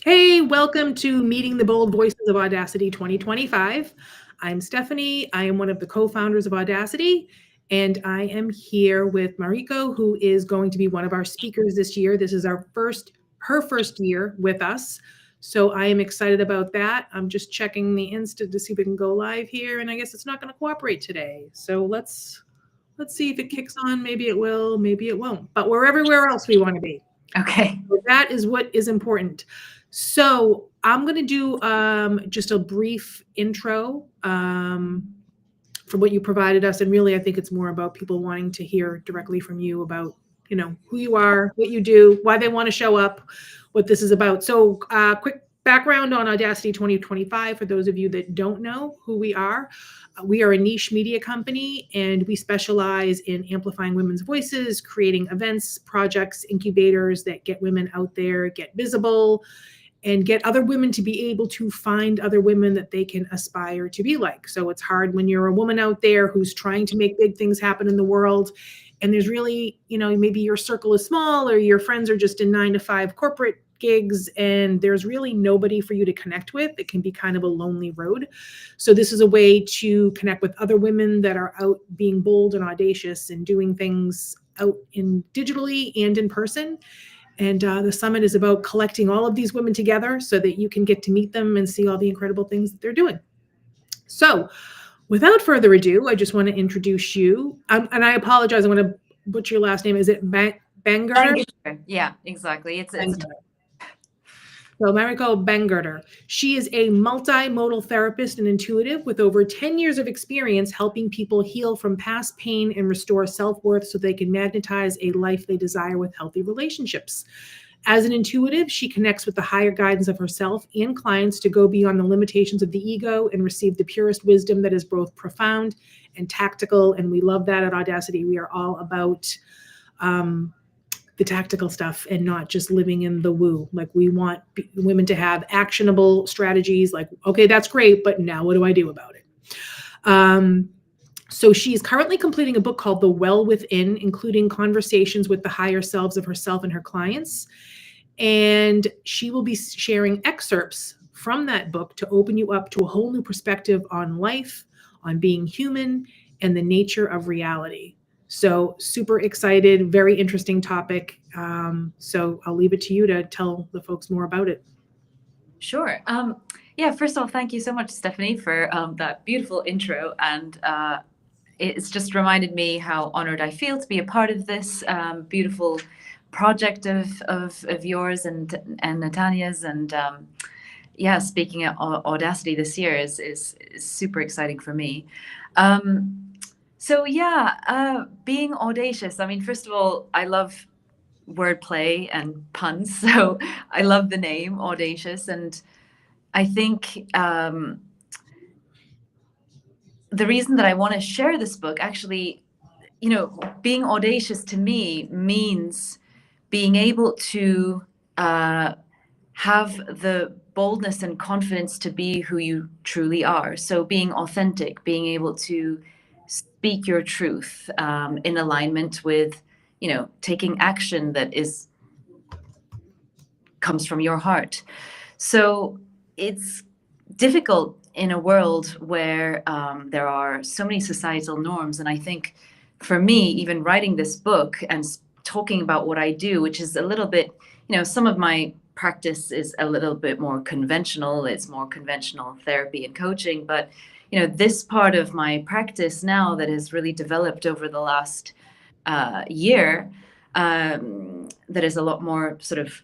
Hey, welcome to Meeting the Bold Voices of Audacity 2025. I'm Stephanie. I am one of the co-founders of Audacity, and I am here with Mariko, who is going to be one of our speakers this year. This is her first year with us. So I am excited about that. I'm just checking the Insta to see if we can go live here, and I guess it's not going to cooperate today. So let's see if it kicks on. Maybe it will, maybe it won't. But we're everywhere else we want to be. Okay. So that is what is important. So I'm going to do just a brief intro for what you provided us. And really, I think it's more about people wanting to hear directly from you about, who you are, what you do, why they want to show up, what this is about. So quick background on Audacity 2025 for those of you that don't know who we are. We are a niche media company, and we specialize in amplifying women's voices, creating events, projects, incubators that get women out there, get visible, and get other women to be able to find other women that they can aspire to be like. So it's hard when you're a woman out there who's trying to make big things happen in the world, and there's really, maybe your circle is small or your friends are just in 9-to-5 corporate gigs, and there's really nobody for you to connect with. It can be kind of a lonely road. So this is a way to connect with other women that are out being bold and audacious and doing things out in digitally and in person. And the summit is about collecting all of these women together so that you can get to meet them and see all the incredible things that they're doing. So without further ado, I just want to introduce you. And I apologize, I'm going to butcher your last name. Is it Bangerter? Yeah, exactly. It's So Mariko Bangerter. She is a multimodal therapist and intuitive with over 10 years of experience helping people heal from past pain and restore self-worth so they can magnetize a life they desire with healthy relationships. As an intuitive, she connects with the higher guidance of herself and clients to go beyond the limitations of the ego and receive the purest wisdom that is both profound and tactical. And we love that at Audacity. We are all about the tactical stuff and not just living in the woo. Like, we want women to have actionable strategies like, okay, that's great, but now what do I do about it? So she's currently completing a book called The Well Within, including conversations with the higher selves of herself and her clients. And she will be sharing excerpts from that book to open you up to a whole new perspective on life, on being human, and the nature of reality. So super excited, very interesting topic. So I'll leave it to you to tell the folks more about it. Sure. Yeah, first of all, thank you so much, Stephanie, for that beautiful intro. And it's just reminded me how honored I feel to be a part of this beautiful project of yours and Natania's. And yeah, speaking at Audacity this year is super exciting for me. So yeah, being audacious. I mean, first of all, I love wordplay and puns, so I love the name Audacious, and I think the reason that I want to share this book, actually, being audacious to me means being able to have the boldness and confidence to be who you truly are. So being authentic, being able to speak your truth in alignment with, taking action that comes from your heart. So it's difficult in a world where there are so many societal norms. And I think for me, even writing this book and talking about what I do, which is a little bit, some of my practice is a little bit more conventional. It's more conventional therapy and coaching. But, this part of my practice now that has really developed over the last year, that is a lot more sort of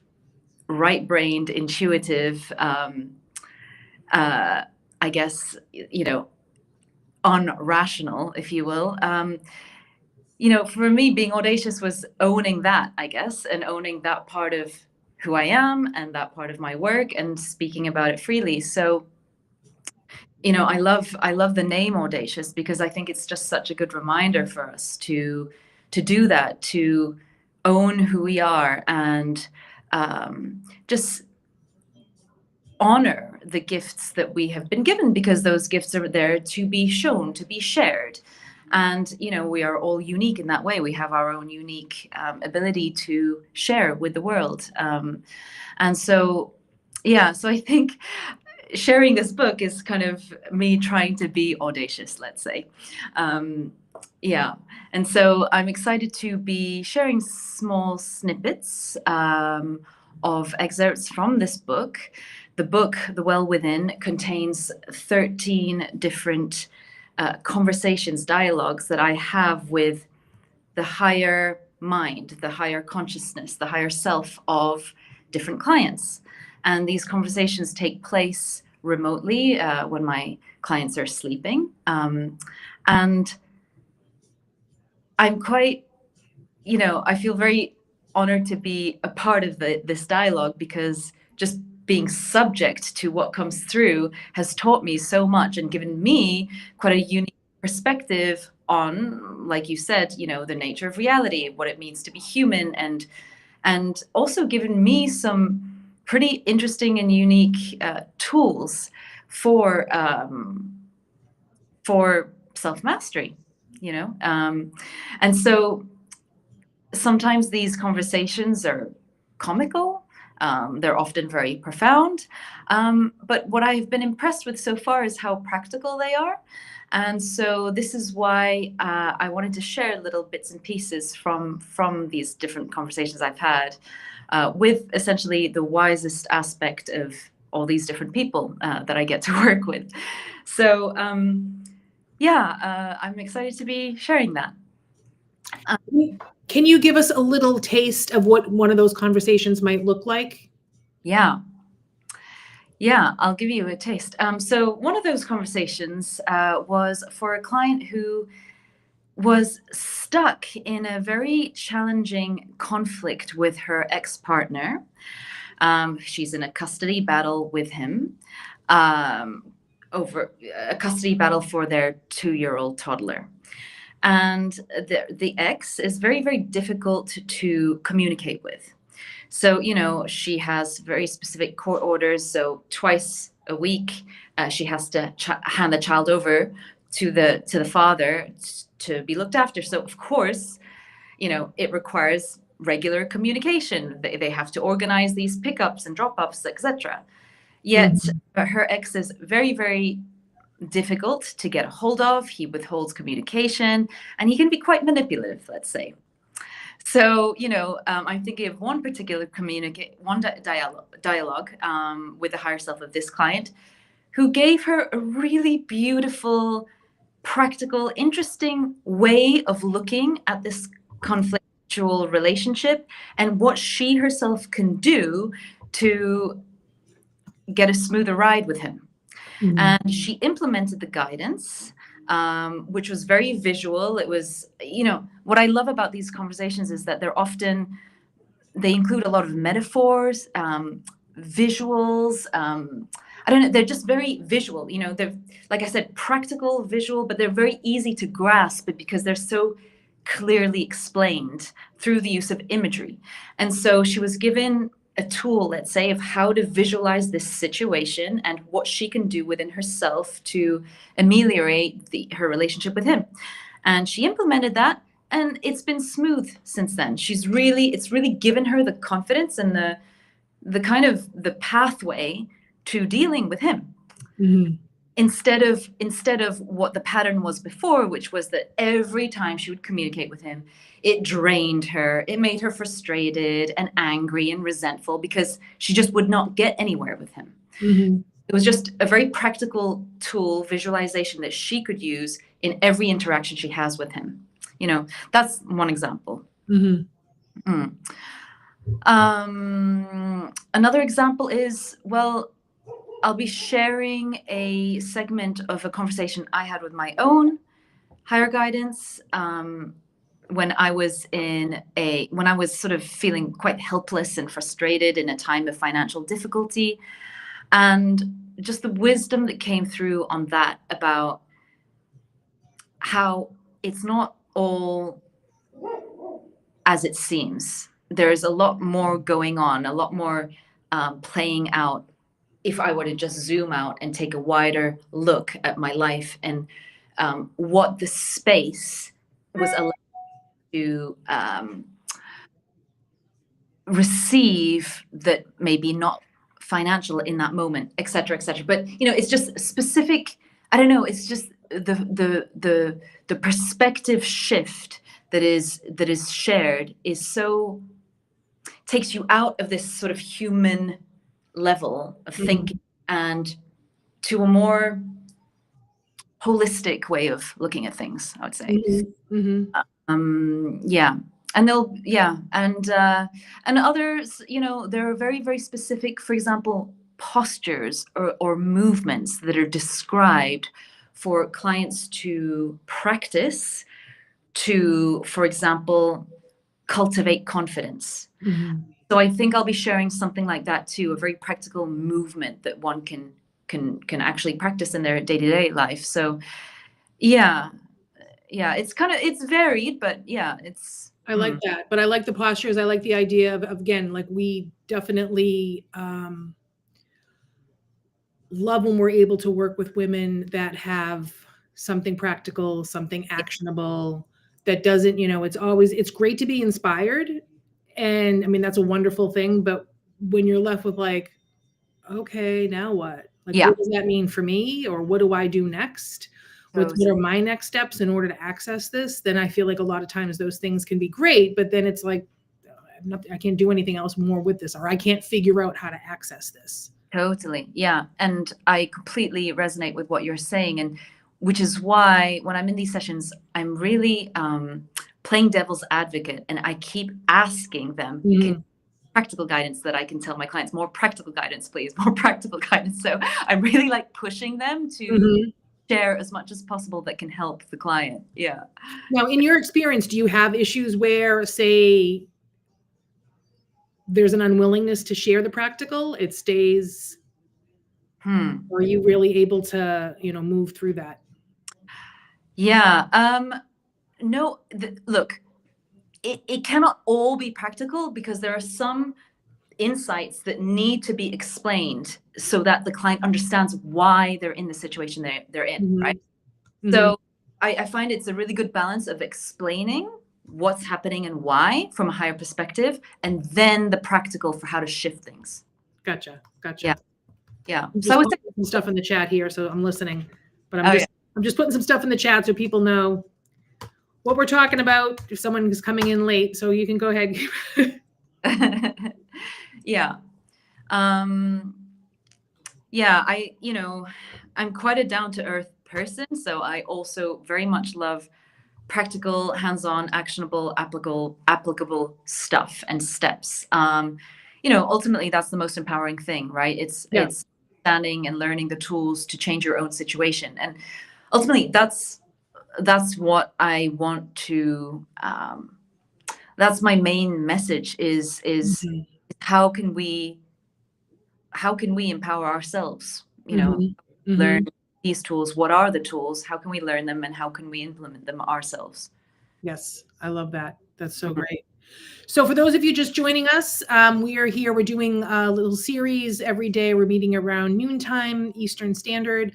right-brained, intuitive, I guess, unrational, if you will. For me, being audacious was owning that, I guess, and owning that part of who I am and that part of my work and speaking about it freely. So, I love the name Audacious because I think it's just such a good reminder for us to do that, to own who we are and just honor the gifts that we have been given, because those gifts are there to be shown, to be shared. And, we are all unique in that way. We have our own unique ability to share with the world. And so Yeah, so I think sharing this book is kind of me trying to be audacious, let's say. Um, yeah, and so I'm excited to be sharing small snippets of excerpts from this book. The book, The Well Within, contains 13 different conversations, dialogues that I have with the higher mind, the higher consciousness, the higher self of different clients. And these conversations take place remotely when my clients are sleeping. And I'm quite, I feel very honored to be a part of this dialogue, because just being subject to what comes through has taught me so much and given me quite a unique perspective on, like you said, the nature of reality, what it means to be human, and also given me some pretty interesting and unique tools for self-mastery, and so sometimes these conversations are comical. They're often very profound. But what I've been impressed with so far is how practical they are. And so this is why I wanted to share little bits and pieces from these different conversations I've had with essentially the wisest aspect of all these different people that I get to work with. So I'm excited to be sharing that. Can you give us a little taste of what one of those conversations might look like? Yeah. Yeah, I'll give you a taste. So one of those conversations was for a client who was stuck in a very challenging conflict with her ex-partner. She's in a custody battle with him over a custody battle for their 2-year-old toddler. And the ex is very, very difficult to communicate with. So, she has very specific court orders. So twice a week, she has to hand the child over to the father to be looked after. So, of course, it requires regular communication. They have to organize these pickups and drop-offs, etc. Yet her ex is very, very difficult to get a hold of. He withholds communication, and he can be quite manipulative, let's say. So, I'm thinking of one particular dialogue with the higher self of this client, who gave her a really beautiful, practical, interesting way of looking at this conflictual relationship and what she herself can do to get a smoother ride with him. And she implemented the guidance, which was very visual. It was, what I love about these conversations is that they include a lot of metaphors, visuals. I don't know, they're just very visual. They're, like I said, practical, visual, but they're very easy to grasp because they're so clearly explained through the use of imagery. And so she was given a tool, let's say, of how to visualize this situation and what she can do within herself to ameliorate her relationship with him. And she implemented that, and it's been smooth since then. It's really given her the confidence and the kind of the pathway to dealing with him. Mm-hmm. Instead of what the pattern was before, which was that every time she would communicate with him, it drained her. It made her frustrated and angry and resentful because she just would not get anywhere with him. Mm-hmm. It was just a very practical tool, visualization that she could use in every interaction she has with him. That's one example. Mm-hmm. Another example is, I'll be sharing a segment of a conversation I had with my own higher guidance when I was sort of feeling quite helpless and frustrated in a time of financial difficulty, and just the wisdom that came through on that about how it's not all as it seems. There's a lot more going on, a lot more playing out. If I were to just zoom out and take a wider look at my life and what the space was allowed to receive that maybe not financial in that moment, et cetera, et cetera. But it's just specific. I don't know. It's just the perspective shift that is shared is so takes you out of this sort of human level of thinking and to a more holistic way of looking at things, I would say. Yeah. And and others, there are very, very specific, for example, postures or movements that are described for clients to practice to, for example, cultivate confidence. So I think I'll be sharing something like that too, a very practical movement that one can actually practice in their day-to-day life. So yeah, it's varied, but yeah, I like that, but I like the postures. I like the idea of again, like we definitely love when we're able to work with women that have something practical, something actionable that doesn't, it's great to be inspired. And I mean, that's a wonderful thing. But when you're left with like, okay, now what? Like, what does that mean for me? Or what do I do next? What are my next steps in order to access this? Then I feel like a lot of times those things can be great, but then it's like, I can't do anything else more with this, or I can't figure out how to access this. Totally. Yeah. And I completely resonate with what you're saying. And which is why when I'm in these sessions, I'm really playing devil's advocate. And I keep asking them practical guidance that I can tell my clients, more practical guidance, please, more practical guidance. So I'm really like pushing them to share as much as possible that can help the client. Yeah. Now, in your experience, do you have issues where, say, there's an unwillingness to share the practical, it stays, or are you really able to, move through that? Yeah. No, look, it cannot all be practical because there are some insights that need to be explained so that the client understands why they're in the situation they're in, right? So I find it's a really good balance of explaining what's happening and why from a higher perspective, and then the practical for how to shift things. Gotcha. Yeah. So I was putting some stuff in the chat here, so I'm listening, but I'm just putting some stuff in the chat so people know what we're talking about if someone is coming in late. So you can go ahead. Yeah. Yeah, I'm quite a down-to-earth person, so I also very much love practical, hands-on, actionable, applicable stuff and steps. Ultimately that's the most empowering thing, right? It's understanding and learning the tools to change your own situation. And ultimately that's what I want to that's my main message is how can we empower ourselves, learn these tools. What are the tools? How can we learn them, and how can we implement them ourselves? Yes, I love that. That's so great. So for those of you just joining us, we are here. We're doing a little series every day. We're meeting around noontime Eastern Standard.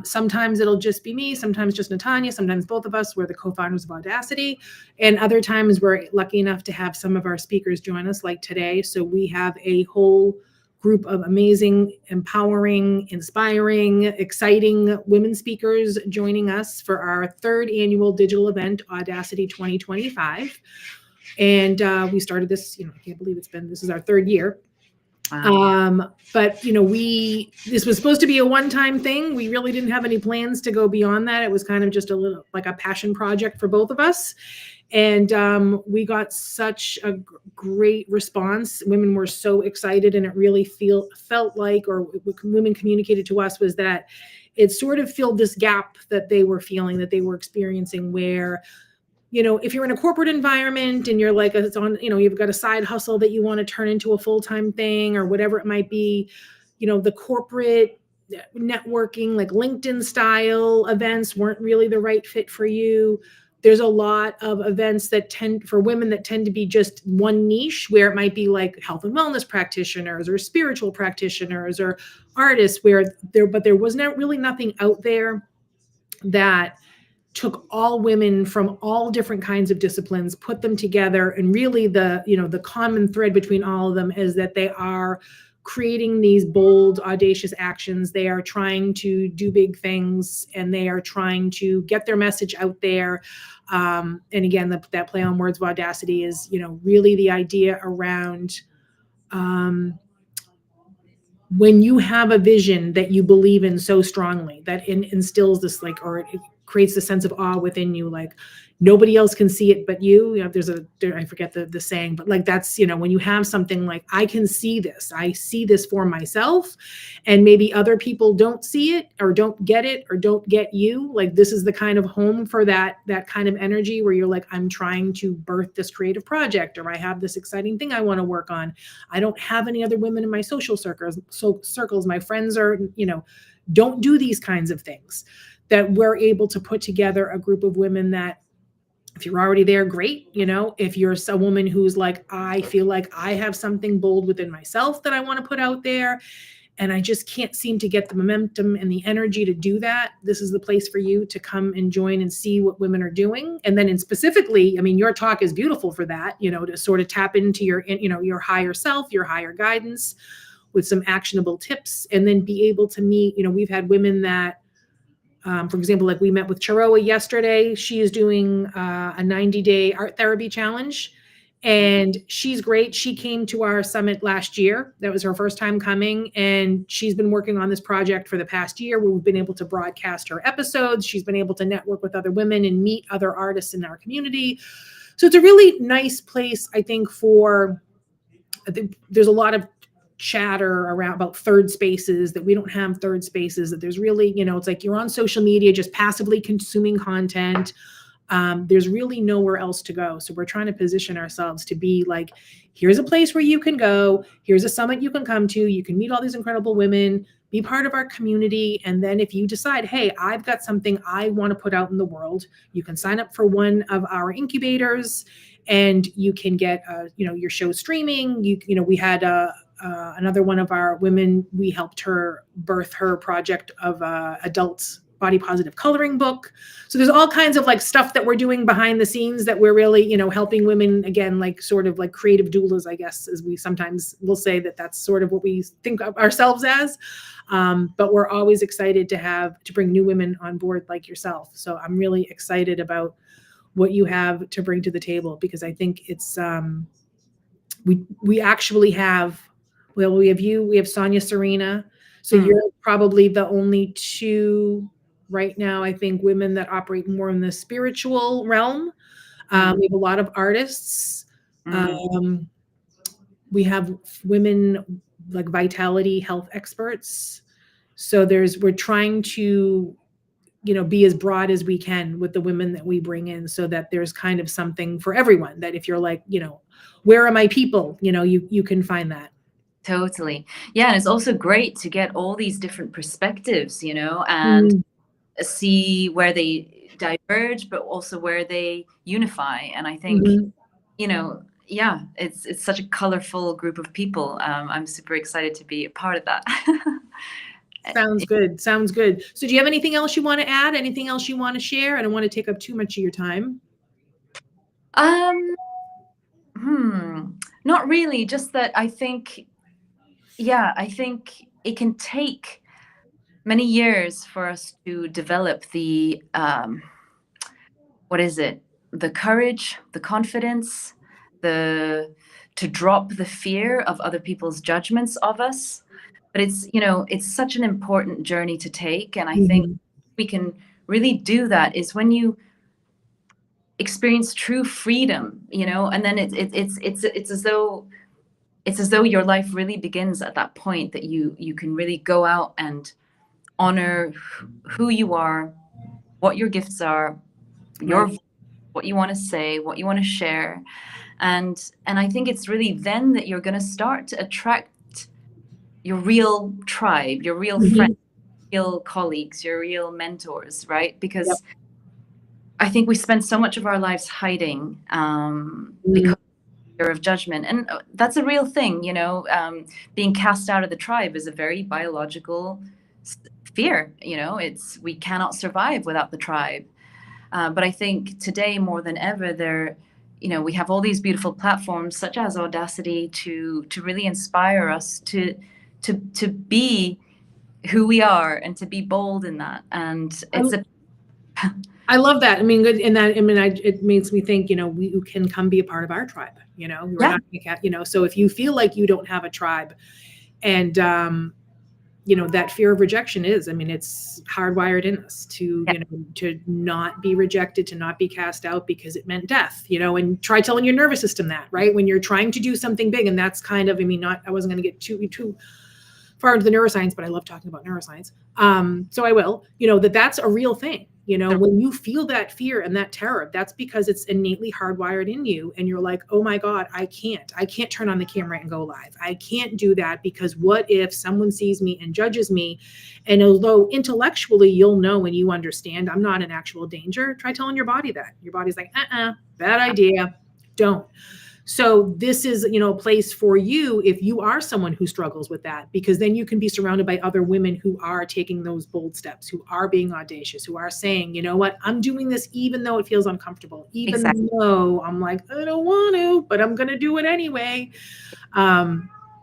Sometimes it'll just be me, sometimes just Natanya, sometimes both of us. We're the co-founders of Audacity. And other times we're lucky enough to have some of our speakers join us, like today. So we have a whole group of amazing, empowering, inspiring, exciting women speakers joining us for our third annual digital event, Audacity 2025. And we started this, I can't believe this is our third year. Wow. But this was supposed to be a one-time thing. We really didn't have any plans to go beyond that. It was kind of just a little like a passion project for both of us. And we got such a great response. Women were so excited, and it really felt like, or what women communicated to us was that it sort of filled this gap that they were feeling, that they were experiencing, where if you're in a corporate environment and you're like, it's on, you've got a side hustle that you want to turn into a full-time thing or whatever it might be, the corporate networking, like LinkedIn style events weren't really the right fit for you. There's a lot of events that for women that tend to be just one niche, where it might be like health and wellness practitioners or spiritual practitioners or artists, but there was really nothing out there that took all women from all different kinds of disciplines, put them together. And really the common thread between all of them is that they are creating these bold, audacious actions. They are trying to do big things, and they are trying to get their message out there. And again, that play on words of audacity is, really the idea around when you have a vision that you believe in so strongly, that instills this, like, or it creates a sense of awe within you, like nobody else can see it but you. I forget the saying, but like that's, when you have something like, I can see this, I see this for myself, and maybe other people don't see it or don't get it or don't get you. Like, this is the kind of home for that kind of energy where you're like, I'm trying to birth this creative project, or I have this exciting thing I want to work on. I don't have any other women in my social circles. My friends are, don't do these kinds of things. That we're able to put together a group of women that, if you're already there, great. If you're a woman who's like, I feel like I have something bold within myself that I want to put out there, and I just can't seem to get the momentum and the energy to do that, this is the place for you to come and join and see what women are doing. And then specifically, your talk is beautiful for that, to sort of tap into your higher self, your higher guidance, with some actionable tips, and then be able to meet, we've had women that, for example, like we met with Charoa yesterday. She is doing a 90-day art therapy challenge, and she's great. She came to our summit last year. That was her first time coming, and she's been working on this project for the past year, where we've been able to broadcast her episodes. She's been able to network with other women and meet other artists in our community. So it's a really nice place, I think, I think there's a lot of chatter around about third spaces, that we don't have third spaces, that there's really, it's like you're on social media just passively consuming content. There's really nowhere else to go. So we're trying to position ourselves to be like, here's a place where you can go, here's a summit you can come to, you can meet all these incredible women, be part of our community. And then if you decide, hey, I've got something I want to put out in the world, you can sign up for one of our incubators, and you can get your show streaming. We had another one of our women, we helped her birth her project of adult body positive coloring book. So there's all kinds of like stuff that we're doing behind the scenes, that we're really, helping women, again, like sort of like creative doulas, I guess, as we sometimes will say, that's sort of what we think of ourselves as. But we're always excited to bring new women on board like yourself. So I'm really excited about what you have to bring to the table, because I think it's, we actually have, we have you, we have Sonia Serena. So you're probably the only two right now, I think, women that operate more in the spiritual realm. We have a lot of artists. We have women like vitality health experts. So we're trying to, be as broad as we can with the women that we bring in, so that there's kind of something for everyone, that if you're like, where are my people, you can find that. Totally. Yeah. And it's also great to get all these different perspectives, and see where they diverge, but also where they unify. And I think, yeah, it's such a colorful group of people. I'm super excited to be a part of that. Sounds good. Sounds good. So do you have anything else you want to add? Anything else you want to share? I don't want to take up too much of your time. Not really. Just that I think it can take many years for us to develop the the courage, the confidence, to drop the fear of other people's judgments of us. But it's such an important journey to take. And I think we can really do that is when you experience true freedom, and then it's as though your life really begins at that point, that you can really go out and honor who you are, what your gifts are, what you want to say, what you want to share. And I think it's really then that you're going to start to attract your real tribe, your real friends, real colleagues, your real mentors, right? Because I think we spend so much of our lives hiding because of fear of judgment. And that's a real thing, being cast out of the tribe is a very biological fear. We cannot survive without the tribe. But I think today more than ever, we have all these beautiful platforms such as Audacity to really inspire us to to be who we are and to be bold in that. And it's I love that. I mean, good in that. I mean, it makes me think, we can come be a part of our tribe, we're not, so if you feel like you don't have a tribe and, that fear of rejection is, I mean, it's hardwired in us to, to not be rejected, to not be cast out because it meant death, and try telling your nervous system that, right? When you're trying to do something big, and that's kind of, I mean, I wasn't going to get too far into the neuroscience, but I love talking about neuroscience. So I will, that's a real thing. When you feel that fear and that terror, that's because it's innately hardwired in you. And you're like, oh my God, I can't turn on the camera and go live. I can't do that because what if someone sees me and judges me? And although intellectually you'll know and you understand I'm not in actual danger, try telling your body that. Your body's like, bad idea. Don't. So this is, a place for you if you are someone who struggles with that, because then you can be surrounded by other women who are taking those bold steps, who are being audacious, who are saying, you know what, I'm doing this even though it feels uncomfortable, even though I'm like, I don't want to, but I'm going to do it anyway.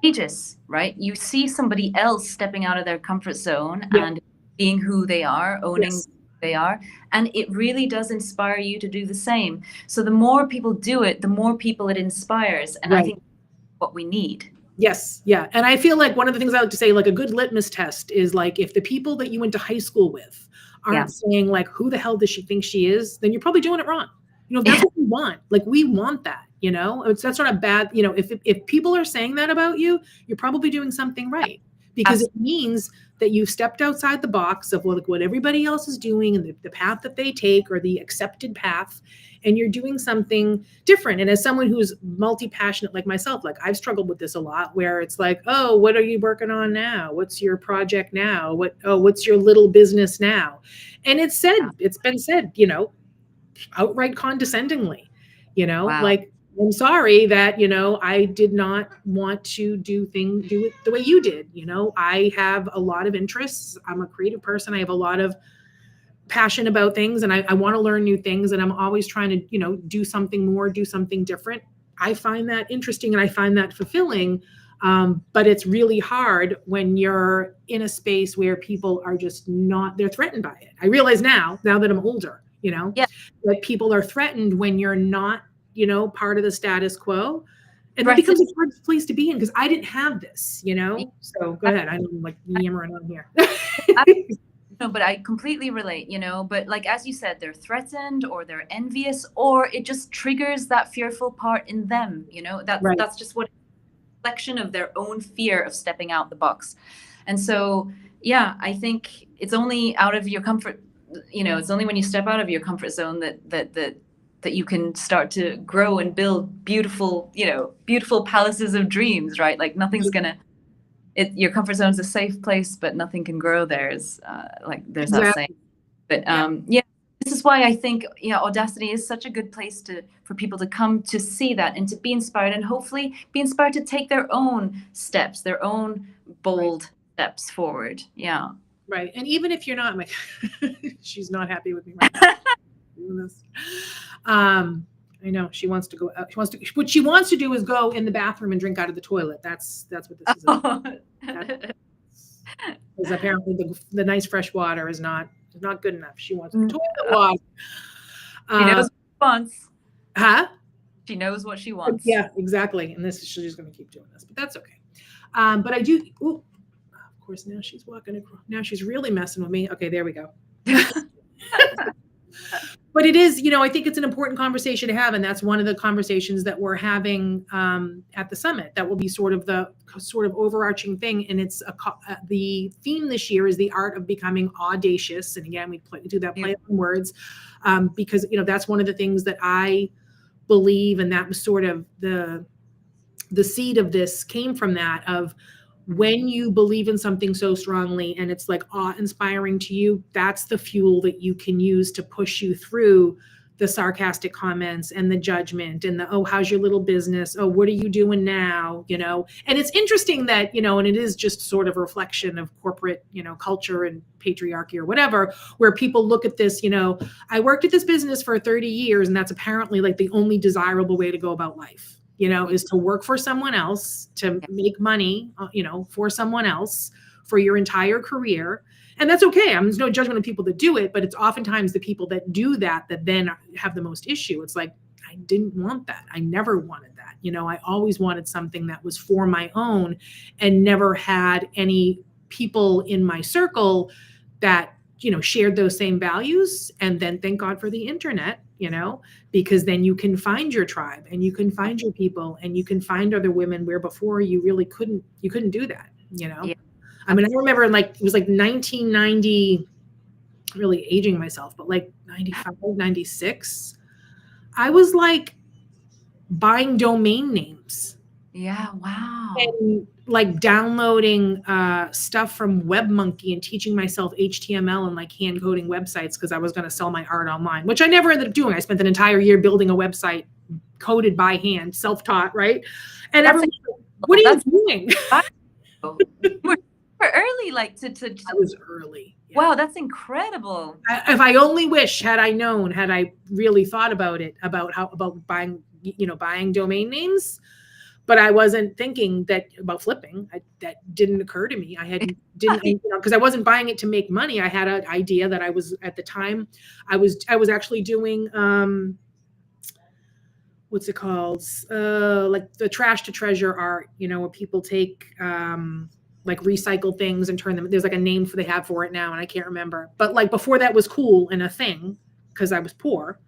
Aegis, right? You see somebody else stepping out of their comfort zone and being who they are, owning who they are, and it really does inspire you to do the same. So the more people do it, the more people it inspires, and I think that's what we need. Yes, yeah, and I feel like one of the things I like to say, like a good litmus test is like if the people that you went to high school with aren't saying like, who the hell does she think she is, then you're probably doing it wrong. If that's what we want, like we want that, that's not a bad, if people are saying that about you, you're probably doing something right, because it means that you've stepped outside the box of what everybody else is doing and the path that they take or the accepted path, and you're doing something different. And as someone who's multi-passionate like myself, like I've struggled with this a lot, where it's like, oh, what are you working on now? What's your project now? What's your little business now? And it's been said, outright condescendingly, like, I'm sorry that, I did not want to do it the way you did. I have a lot of interests. I'm a creative person. I have a lot of passion about things, and I want to learn new things. And I'm always trying to, do something more, do something different. I find that interesting and I find that fulfilling. But it's really hard when you're in a space where people are just they're threatened by it. I realize now that I'm older, that people are threatened when you're not, part of the status quo, and that becomes a hard place to be in, because I didn't have this, so go ahead. I'm like yammering on here. No, but I completely relate, but like, as you said, they're threatened or they're envious, or it just triggers that fearful part in them, that's just what reflection of their own fear of stepping out the box. And so, I think it's only out of your comfort, it's only when you step out of your comfort zone that you can start to grow and build beautiful palaces of dreams, right? Like nothing's your comfort zone is a safe place, but nothing can grow there, is there's that saying. But this is why I think Audacity is such a good place for people to come to see that and to be inspired, and hopefully be inspired to take their own steps, their own bold steps forward. Right. And even if you're not, like, she's not happy with me right now doing this. I know she wants to go out. What she wants to do is go in the bathroom and drink out of the toilet. That's what this is about. Because apparently the nice fresh water is not good enough. She wants the toilet water. She knows what she wants. Huh? She knows what she wants. Yeah, exactly. And she's going to keep doing this, but that's okay. But I do. Ooh, of course, now she's walking across. Now she's really messing with me. Okay, there we go. But it is, I think it's an important conversation to have. And that's one of the conversations that we're having at the summit. That will be sort of the overarching thing. And it's the theme this year is the art of becoming audacious. And again, we do that play on words because, that's one of the things that I believe. And that was sort of the seed of this came from that, of when you believe in something so strongly and it's like awe-inspiring to you, that's the fuel that you can use to push you through the sarcastic comments and the judgment and the, oh, how's your little business? Oh, what are you doing now? And it's interesting that, and it is just sort of a reflection of corporate, culture and patriarchy or whatever, where people look at this, I worked at this business for 30 years and that's apparently like the only desirable way to go about life. is to work for someone else, to Yeah. make money, for someone else for your entire career. And that's okay. There's no judgment of people that do it, but it's oftentimes the people that do that then have the most issue. It's like, I didn't want that. I never wanted that. I always wanted something that was for my own, and never had any people in my circle that, shared those same values. And then thank God for the internet, because then you can find your tribe, and you can find your people, and you can find other women where before you really couldn't do that, Yeah. I mean, I remember it was like 1990, really aging myself, but like 95, 96, I was like buying domain names Yeah. Wow. and like downloading stuff from WebMonkey and teaching myself HTML and like hand coding websites because I was going to sell my art online, which I never ended up doing. I spent an entire year building a website coded by hand, self-taught, right? And That's everyone's like, what are you doing? You were super early, like to I was early. Yeah. Wow, that's incredible. If I only wish, had I really thought about buying, buying domain names, but I wasn't thinking about flipping. That didn't occur to me. Because I wasn't buying it to make money. I had an idea that at the time, I was actually doing, what's it called? Like the trash to treasure art, where people take, like recycle things and turn them. There's like a name they have for it now, and I can't remember. But like before that was cool and a thing, because I was poor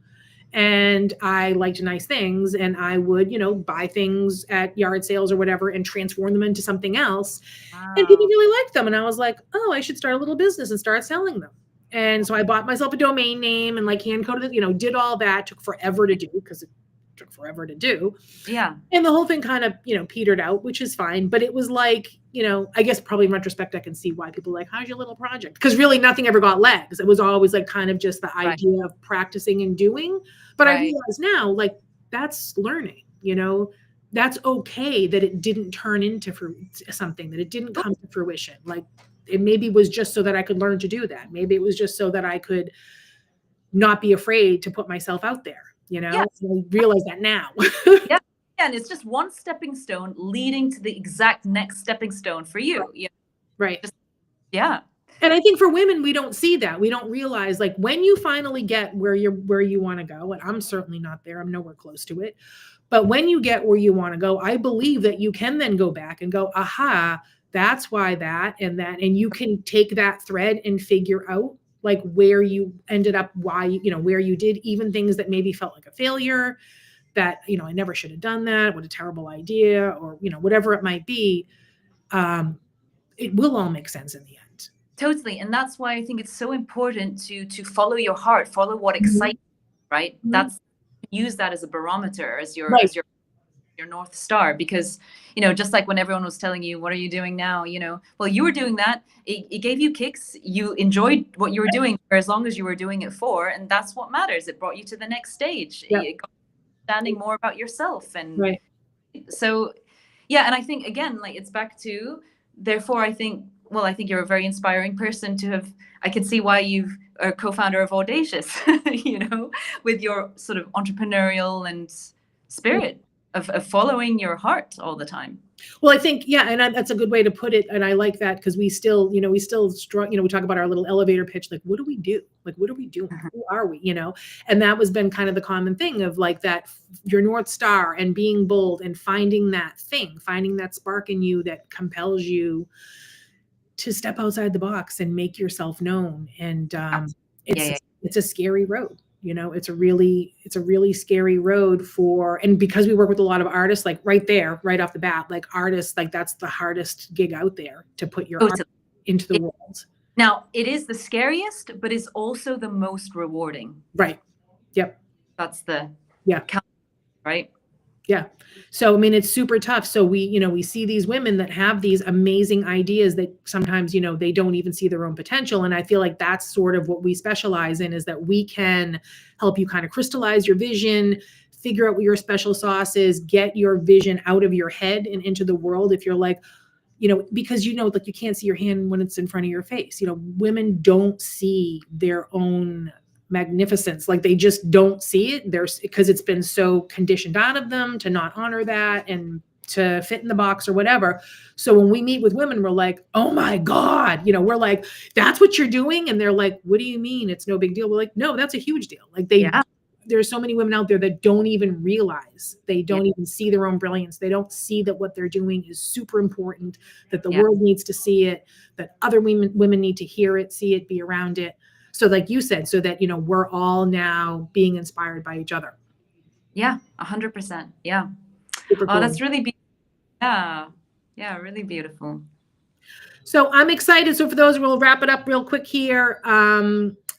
and I liked nice things, and I would, buy things at yard sales or whatever and transform them into something else. Wow. And people really liked them. And I was like, oh, I should start a little business and start selling them. And so I bought myself a domain name and like hand coded it, did all that. Took forever to do because it took forever to do. Yeah. And the whole thing kind of, petered out, which is fine. But it was like, I guess probably in retrospect, I can see why people are like, how's your little project? Because really nothing ever got legs. It was always like kind of just the idea of practicing and doing. But I realize now, like, that's learning, that's okay that it didn't turn into something, that it didn't come to fruition. Like, it maybe was just so that I could learn to do that. Maybe it was just so that I could not be afraid to put myself out there, Yeah. So I realize that now. Yeah. And it's just one stepping stone leading to the exact next stepping stone for you. Right. Yeah. And I think for women, we don't see that. We don't realize, like, when you finally get where you want to go, and I'm certainly not there, I'm nowhere close to it. But when you get where you want to go, I believe that you can then go back and go, aha, that's why that, and you can take that thread and figure out like where you ended up, why, where you did even things that maybe felt like a failure, that, I never should have done that. What a terrible idea, or, whatever it might be. It will all make sense in the end. Totally. And that's why I think it's so important to follow your heart, follow what excites you, right? Mm-hmm. Use that as a barometer, as your North Star, because, just like when everyone was telling you, what are you doing now? Well, you were doing that. It gave you kicks. You enjoyed what you were doing for as long as you were doing it for. And that's what matters. It brought you to the next stage. Yeah. It got understanding more about yourself. And so, yeah. And I think, again, like, it's back to, therefore, I think you're a very inspiring person to have. I can see why you've a co-founder of Audacious, with your sort of entrepreneurial and spirit of following your heart all the time. Well, I think, and that's a good way to put it. And I like that, because we still struggle, we talk about our little elevator pitch, like, what do we do? Like, what are we doing? Who are we? And that was been kind of the common thing of like that, your North Star, and being bold and finding that spark in you that compels you to step outside the box and make yourself known. And it's a scary road. It's a really scary road and because we work with a lot of artists, like right off the bat, like artists, like that's the hardest gig out there, to put your art into the world. Now, it is the scariest, but it's also the most rewarding. Right. Yep. That's the right. Yeah. So, I mean, it's super tough. So we see these women that have these amazing ideas that sometimes, they don't even see their own potential. And I feel like that's sort of what we specialize in, is that we can help you kind of crystallize your vision, figure out what your special sauce is, get your vision out of your head and into the world. If you're like, because, like, you can't see your hand when it's in front of your face. Women don't see their own magnificence. Like they just don't see it. There's because it's been so conditioned out of them to not honor that and to fit in the box or whatever. So when we meet with women, we're like, oh my God, we're like, that's what you're doing. And they're like, what do you mean? It's no big deal. We're like, no, that's a huge deal. Like there's so many women out there that don't even realize, they don't even see their own brilliance. They don't see that what they're doing is super important, that the world needs to see it, that other women need to hear it, see it, be around it. So like you said, so that, we're all now being inspired by each other. Yeah, 100%. Yeah. Super cool. Oh, that's really beautiful. Yeah, really beautiful. So I'm excited. So for those, we'll wrap it up real quick here.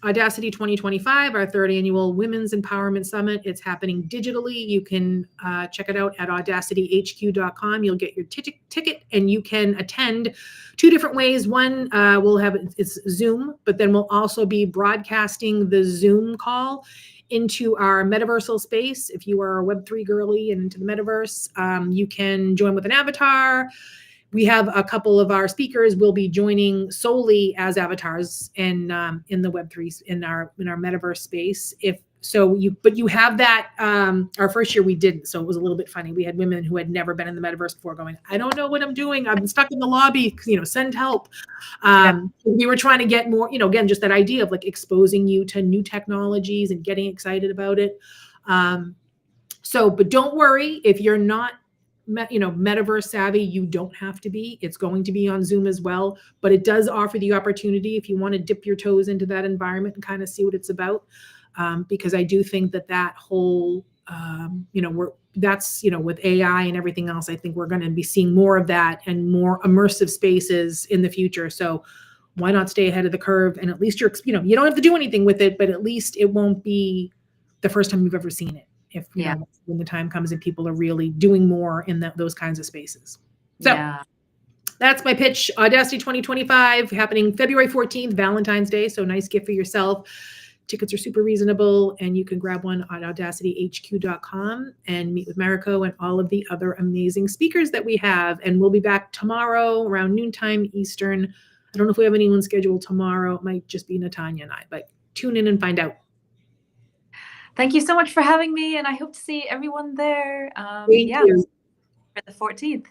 Audacity 2025, our third annual Women's Empowerment Summit. It's happening digitally. You can check it out at audacityhq.com. You'll get your ticket and you can attend two different ways. One, we'll have it's Zoom, but then we'll also be broadcasting the Zoom call into our metaversal space. If you are a Web3 girly and into the metaverse, you can join with an avatar. We have a couple of our speakers will be joining solely as avatars in the Web3 in our metaverse space. But you have that. Our first year we didn't, so it was a little bit funny. We had women who had never been in the metaverse before going, I don't know what I'm doing. I'm stuck in the lobby. Send help. We were trying to get more. Again, just that idea of like exposing you to new technologies and getting excited about it. But don't worry if you're not metaverse savvy, you don't have to be. It's going to be on Zoom as well, but it does offer the opportunity if you want to dip your toes into that environment and kind of see what it's about. Because I do think that whole, with AI and everything else, I think we're going to be seeing more of that and more immersive spaces in the future. So why not stay ahead of the curve? And at least you don't have to do anything with it, but at least it won't be the first time you've ever seen it. If when the time comes and people are really doing more in those kinds of spaces. So that's my pitch. Audacity 2025 happening February 14th, Valentine's Day. So nice gift for yourself. Tickets are super reasonable and you can grab one at audacityhq.com and meet with Mariko and all of the other amazing speakers that we have. And we'll be back tomorrow around noontime Eastern. I don't know if we have anyone scheduled tomorrow. It might just be Natanya and I, but tune in and find out. Thank you so much for having me, and I hope to see everyone there. Thank you. For the 14th.